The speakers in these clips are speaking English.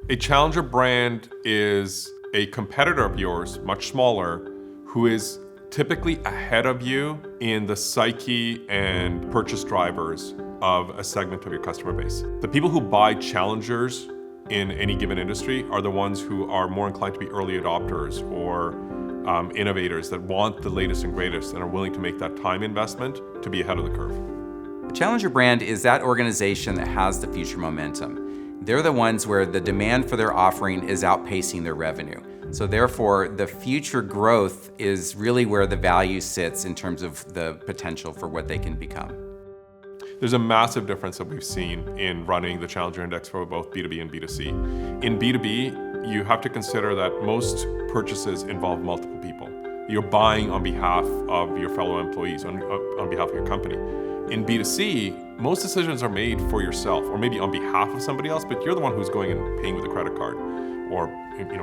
A challenger brand is a competitor of yours, much smaller, who is typically ahead of you in the psyche and purchase drivers of a segment of your customer base. The people who buy challengers in any given industry are the ones who are more inclined to be early adopters or innovators that want the latest and greatest and are willing to make that time investment to be ahead of the curve. A challenger brand is that organization that has the future momentum. They're the ones where the demand for their offering is outpacing their revenue. So therefore, the future growth is really where the value sits in terms of the potential for what they can become. There's a massive difference that we've seen in running the Challenger Index for both B2B and B2C. In B2B, you have to consider that most purchases involve multiple people. You're buying on behalf of your fellow employees, on behalf of your company. In B2C, most decisions are made for yourself, or maybe on behalf of somebody else, but you're the one who's going and paying with a credit card, or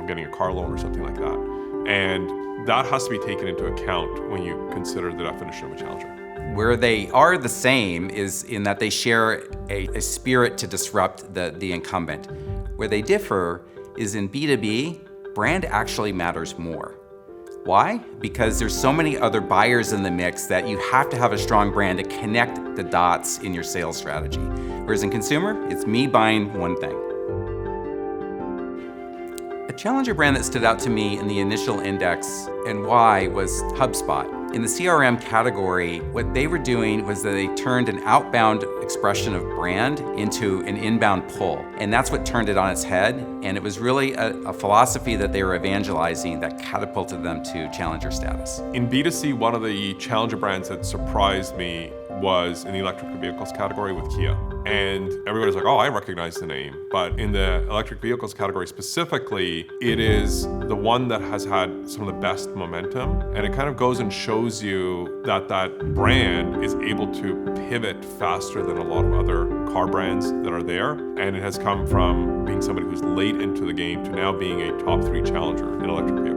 getting a car loan or something like that. And that has to be taken into account when you consider the definition of a challenger. Where they are the same is in that they share a spirit to disrupt the incumbent. Where they differ is in B2B, brand actually matters more. Why? Because there's so many other buyers in the mix that you have to have a strong brand to connect the dots in your sales strategy. Whereas in consumer, it's me buying one thing. A challenger brand that stood out to me in the initial index and why was Hubspot. In the CRM category, what they were doing was that they turned an outbound expression of brand into an inbound pull. And that's what turned it on its head. And it was really a philosophy that they were evangelizing that catapulted them to challenger status. In B2C, one of the challenger brands that surprised me was in the electric vehicles category with Kia. And everybody's like, oh, I recognize the name. But in the electric vehicles category specifically, it is the one that has had some of the best momentum. And it kind of goes and shows you that that brand is able to pivot faster than a lot of other car brands that are there. And it has come from being somebody who's late into the game to now being a top 3 challenger in electric vehicles.